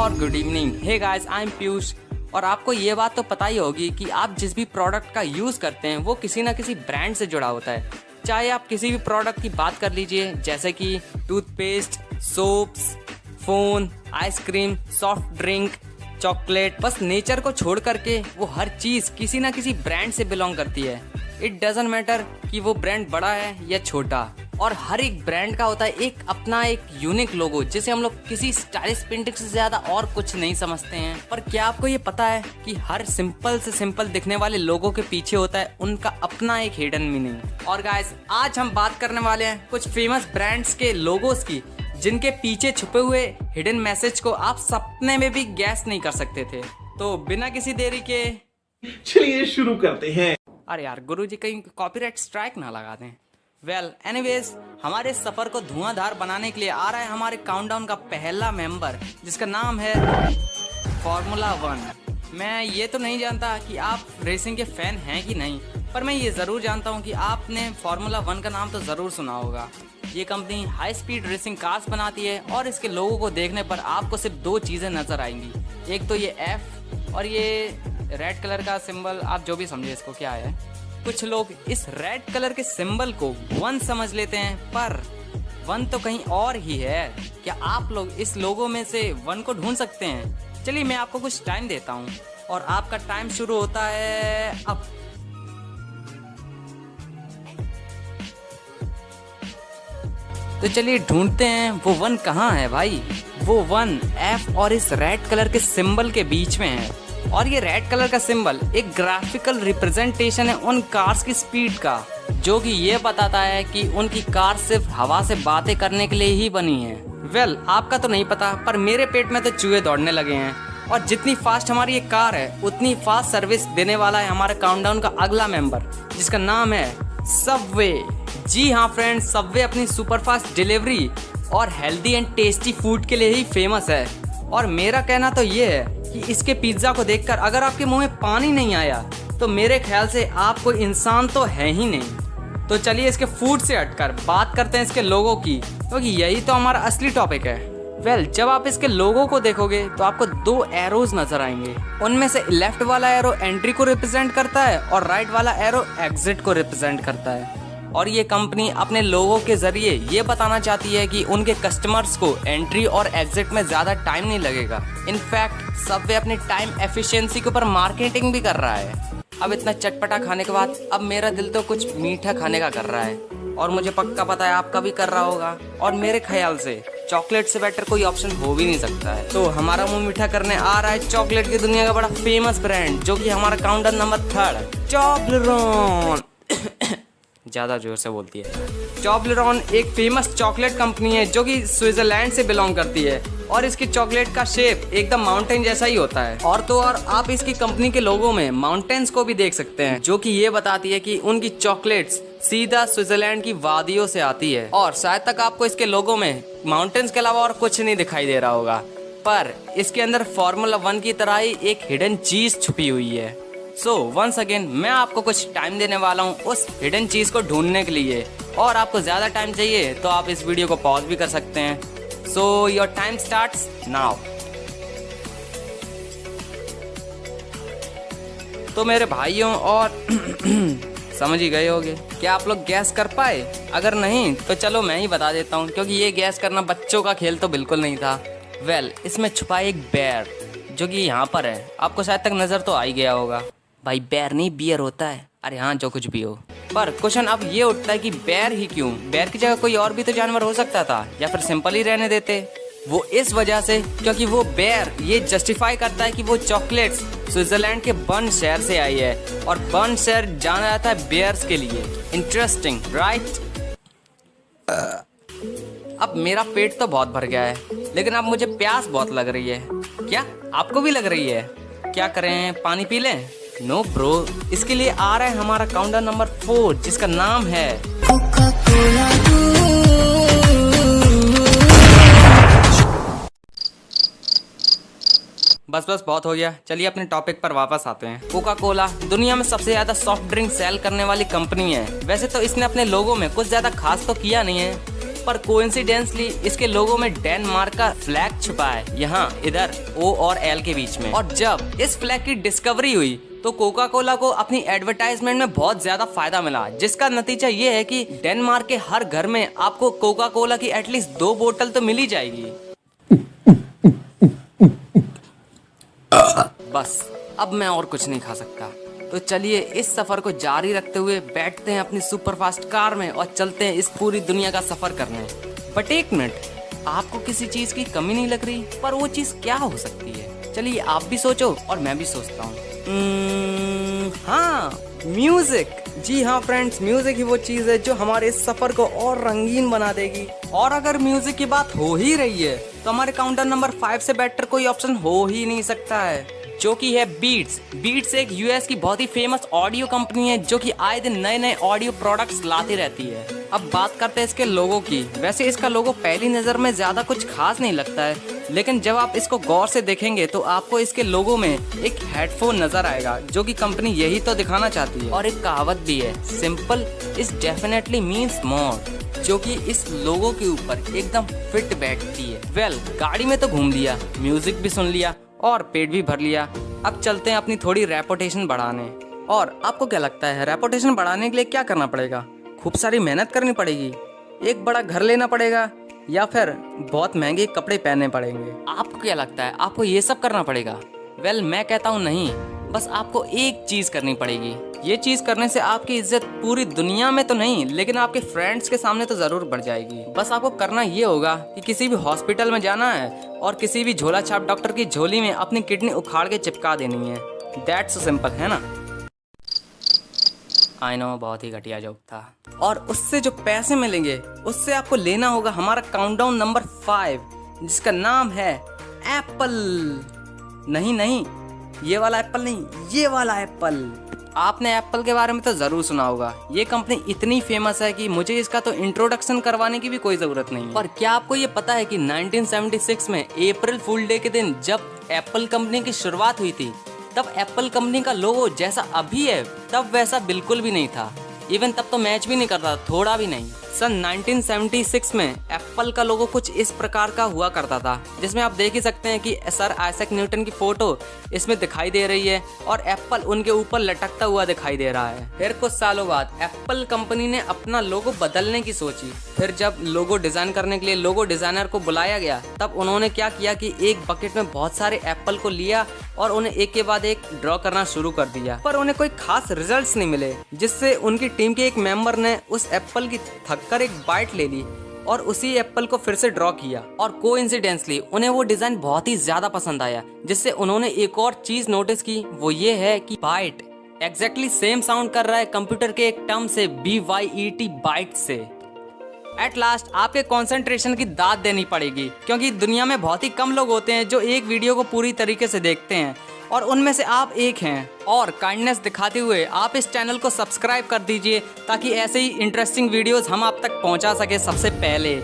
और good evening. Hey guys, I am Piyush. और आपको ये बात तो पता ही होगी कि आप जिस भी प्रोडक्ट का यूज़ करते हैं वो किसी ना किसी ब्रांड से जुड़ा होता है। चाहे आप किसी भी प्रोडक्ट की बात कर लीजिए, जैसे कि toothpaste, soaps, phone, ice cream, soft drink, chocolate, बस नेचर को छोड़ करके वो हर चीज़ किसी ना किसी ब्रांड से बिलोंग करती है। इट डजंट मैटर कि वो ब्रांड बड़ा है या छोटा। और हर एक ब्रांड का होता है एक अपना एक यूनिक लोगो, जिसे हम लोग किसी स्टाइलिश पेंटिंग से ज़्यादा और कुछ नहीं समझते हैं। पर क्या आपको ये पता है कि हर सिंपल से सिंपल दिखने वाले लोगों के पीछे होता है उनका अपना एक हिडन मीनिंग। और गाइस, आज हम बात करने वाले हैं कुछ फेमस ब्रांड्स के लोगोस की, जिनके पीछे छुपे हुए हिडन मैसेज को आप सपने में भी गैस नहीं कर सकते थे। तो बिना किसी देरी के चलिए शुरू करते हैं। अरे यार, गुरुजी कहीं कॉपीराइट स्ट्राइक ना लगा दें। एनीवेज, हमारे सफर को धुआंधार बनाने के लिए आ रहा है हमारे काउंटडाउन का पहला मेंबर, जिसका नाम है फॉर्मूला 1। मैं ये तो नहीं जानता कि आप रेसिंग के फैन हैं कि नहीं, पर मैं ये ज़रूर जानता हूँ कि आपने फॉर्मूला 1 का नाम तो ज़रूर सुना होगा। ये company high speed racing cars बनाती है और इसके लोगों को देखने पर आपको सिर्फ दो चीज़ें नज़र आएंगी। एक तो ये F और ये रेड कलर का सिंबल, आप जो भी समझे इसको क्या है। कुछ लोग इस रेड कलर के सिंबल को 1 समझ लेते हैं, पर 1 तो कहीं और ही है। क्या आप लोग इस लोगो में से 1 को ढूंढ सकते हैं? चलिए मैं आपको कुछ टाइम देता हूं और आपका टाइम शुरू होता है अब। तो चलिए ढूंढते हैं वो 1 कहाँ है भाई। वो 1 F और इस रेड कलर के सिंबल के बीच में है। और ये रेड कलर का सिंबल एक ग्राफिकल रिप्रेजेंटेशन है उन कार्स की स्पीड का, जो कि ये बताता है कि उनकी कार सिर्फ हवा से बातें करने के लिए ही बनी है। आपका तो नहीं पता, पर मेरे पेट में तो चूहे दौड़ने लगे हैं। और जितनी फास्ट हमारी ये कार है, उतनी फास्ट सर्विस देने वाला है हमारे काउंटडाउन का अगला मेंबर, जिसका नाम है सबवे। जी हाँ फ्रेंड्स, सबवे अपनी सुपरफास्ट डिलीवरी और हेल्दी एंड टेस्टी फूड के लिए ही फेमस है। और मेरा कहना तो ये है कि इसके पिज्ज़ा को देखकर अगर आपके मुंह में पानी नहीं आया तो मेरे ख्याल से आप कोई इंसान तो है ही नहीं। तो चलिए इसके फूड से हटकर बात करते हैं इसके लोगों की, क्योंकि यही तो हमारा असली टॉपिक है। जब आप इसके लोगों को देखोगे तो आपको 2 एरोज नजर आएंगे। उनमें से लेफ्ट वाला एरो एंट्री को रिप्रेजेंट करता है और राइट वाला एरो एग्जिट को रिप्रेजेंट करता है। और ये कंपनी अपने लोगों के जरिए ये बताना चाहती है कि उनके कस्टमर्स को एंट्री और एग्जिट में ज़्यादा टाइम नहीं लगेगा। इनफैक्ट सबवे अपनी टाइम एफिशिएंसी के ऊपर मार्केटिंग भी कर रहा है। अब इतना चटपटा खाने के बाद अब मेरा दिल तो कुछ मीठा खाने का कर रहा है, और मुझे पक्का पता है आपका भी कर रहा होगा। और मेरे ख्याल से चॉकलेट से बेटर कोई ऑप्शन हो भी नहीं सकता है। तो हमारा मुंह मीठा करने आ रहा है चॉकलेट की दुनिया का बड़ा फेमस ब्रांड, जो कि हमारा काउंटर नंबर 3 चॉब्लेरोन। ज़्यादा जोर से बोलती है। चॉब्लेरोन एक फेमस चॉकलेट कंपनी है जो कि स्विट्जरलैंड से बिलोंग करती है, और इसकी चॉकलेट का शेप एकदम माउंटेन जैसा ही होता है। और तो और आप इसकी कंपनी के लोगों में माउंटेन्स को भी देख सकते हैं, जो कि ये बताती है कि उनकी चॉकलेट्स सीधा स्विट्जरलैंड की वादियों से आती है। और शायद तक आपको इसके लोगों में माउंटेन्स के अलावा और कुछ नहीं दिखाई दे रहा होगा, पर इसके अंदर फॉर्मूला 1 की तरह ही एक हिडन चीज छुपी हुई है। सो वंस अगेन मैं आपको कुछ टाइम देने वाला हूँ उस हिडन चीज़ को ढूंढने के लिए, और आपको ज़्यादा टाइम चाहिए तो आप इस वीडियो को पॉज भी कर सकते हैं। So your time starts now. तो मेरे भाइयों और समझ ही गए होंगे। क्या आप लोग गैस कर पाए? अगर नहीं तो चलो मैं ही बता देता हूँ, क्योंकि ये गैस करना बच्चों का खेल तो बिल्कुल नहीं था। इसमें छुपा एक बेर, जो कि यहाँ पर है। आपको शायद तक नज़र तो आ ही गया होगा। भाई बेर नहीं, बियर होता है। अरे हाँ, जो कुछ भी हो। पर क्वेश्चन अब ये उठता है कि बेर ही क्यों? बेर की जगह कोई और भी तो जानवर हो सकता था, या फिर सिंपल ही रहने देते। वो इस वजह से क्योंकि वो बेर ये जस्टिफाई करता है कि वो चॉकलेट्स स्विट्जरलैंड के बर्न शहर से आई है, और बर्न शहर जाना जाता है बेयर्स के लिए। Interesting right? अब मेरा पेट तो बहुत भर गया है, लेकिन अब मुझे प्यास बहुत लग रही है। क्या आपको भी लग रही है? क्या करें, पानी पी लें? नो ब्रो, इसके लिए आ रहा है हमारा काउंटर नंबर 4, जिसका नाम है बस बहुत हो गया। चलिए अपने टॉपिक पर वापस आते हैं। कोका कोला दुनिया में सबसे ज्यादा सॉफ्ट ड्रिंक सेल करने वाली कंपनी है। वैसे तो इसने अपने लोगों में कुछ ज्यादा खास तो किया नहीं है, पर कोइंसिडेंसली इसके लोगो में डेनमार्क का फ्लैग छुपा है, यहाँ इधर O और L के बीच में। और जब इस फ्लैग की डिस्कवरी हुई तो कोका कोला को अपनी एडवर्टाइजमेंट में बहुत ज्यादा फायदा मिला, जिसका नतीजा ये है कि डेनमार्क के हर घर में आपको कोका कोला की एटलीस्ट 2 बोतल तो मिल ही जाएगी। बस अब मैं और कुछ नहीं खा सकता, तो चलिए इस सफर को जारी रखते हुए बैठते हैं अपनी सुपरफास्ट कार में और चलते हैं इस पूरी दुनिया का सफर करने। बट एक मिनट, आपको किसी चीज की कमी नहीं लग रही? पर वो चीज क्या हो सकती है? चलिए आप भी सोचो और मैं भी सोचता हूँ। हाँ, म्यूजिक। जी हाँ फ्रेंड्स, म्यूजिक ही वो चीज है जो हमारे इस सफर को और रंगीन बना देगी। और अगर म्यूजिक की बात हो ही रही है तो हमारे काउंटर नंबर 5 से बेटर कोई ऑप्शन हो ही नहीं सकता है, जो कि है बीट्स। बीट्स एक यूएस की बहुत ही फेमस ऑडियो कंपनी है जो कि आए दिन नए नए ऑडियो प्रोडक्ट्स लाती रहती है। अब बात करते हैं इसके लोगो की। वैसे इसका लोगो पहली नज़र में ज़्यादा कुछ खास नहीं लगता है, लेकिन जब आप इसको गौर से देखेंगे तो आपको इसके लोगो में एक हेडफोन नजर आएगा, जो कि कंपनी यही तो दिखाना चाहती है। और एक कहावत भी है, simple is definitely means more, जो कि इस लोगो के ऊपर एकदम फिट बैठती है। वेल, गाड़ी में तो घूम लिया, म्यूजिक भी सुन लिया और पेट भी भर लिया। अब चलते हैं अपनी थोड़ी रेपुटेशन बढ़ाने। और आपको क्या लगता है, रेपुटेशन बढ़ाने के लिए क्या करना पड़ेगा? खूब सारी मेहनत करनी पड़ेगी, एक बड़ा घर लेना पड़ेगा, या फिर बहुत महंगे कपड़े पहनने पड़ेंगे? आपको क्या लगता है, आपको ये सब करना पड़ेगा? वेल, मैं कहता हूँ नहीं, बस आपको एक चीज करनी पड़ेगी। ये चीज करने से आपकी इज्जत पूरी दुनिया में तो नहीं, लेकिन आपके फ्रेंड्स के सामने तो जरूर बढ़ जाएगी। बस आपको करना ये होगा कि किसी भी हॉस्पिटल में जाना है और किसी भी झोला छाप डॉक्टर की झोली में अपनी किडनी उखाड़ के चिपका देनी है। दैट्स सो सिंपल, है ना? आई नो, बहुत ही घटिया जोक था। और उससे जो पैसे मिलेंगे उससे आपको लेना होगा हमारा काउंटडाउन नंबर 5, जिसका नाम है एप्पल। नहीं, ये वाला एप्पल नहीं, ये वाला एप्पल। आपने एप्पल के बारे में तो जरूर सुना होगा। ये कंपनी इतनी फेमस है कि मुझे इसका तो इंट्रोडक्शन करवाने की भी कोई जरूरत नहीं है। और क्या आपको ये पता है कि 1976 में अप्रैल फूल डे के दिन जब एप्पल कंपनी की शुरुआत हुई थी, तब एप्पल कंपनी का लोगो जैसा अभी है तब वैसा बिल्कुल भी नहीं था। इवन तब तो मैच भी नहीं करता, थोड़ा भी नहीं। सन 1976 में एप्पल का लोगो कुछ इस प्रकार का हुआ करता था, जिसमें आप देख ही सकते हैं कि सर आइजैक न्यूटन की फोटो इसमें दिखाई दे रही है और एप्पल उनके ऊपर लटकता हुआ दिखाई दे रहा है। फिर कुछ सालों बाद एप्पल कंपनी ने अपना लोगो बदलने की सोची। फिर जब लोगो डिजाइन करने के लिए लोगो डिजाइनर को बुलाया गया, तब उन्होंने क्या किया कि एक बकेट में बहुत सारे एप्पल को लिया और उन्हें एक के बाद एक ड्रॉ करना शुरू कर दिया। पर उन्हें कोई खास रिजल्ट्स नहीं मिले, जिससे उनकी टीम के एक मेंबर ने उस एप्पल की थककर एक बाइट ले ली और उसी एप्पल को फिर से ड्रॉ किया। और कोइंसिडेंसली उन्हें वो डिजाइन बहुत ही ज्यादा पसंद आया, जिससे उन्होंने एक और चीज नोटिस की, वो ये है कि बाइट एग्जैक्टली सेम साउंड कर रहा है कंप्यूटर के एक टर्म से, BYET, बाइट से। एट लास्ट आपके कंसंट्रेशन की दाद देनी पड़ेगी, क्योंकि दुनिया में बहुत ही कम लोग होते हैं जो एक वीडियो को पूरी तरीके से देखते हैं, और उनमें से आप एक हैं। और काइंडनेस दिखाते हुए आप इस चैनल को सब्सक्राइब कर दीजिए, ताकि ऐसे ही इंटरेस्टिंग वीडियोस हम आप तक पहुंचा सके सबसे पहले।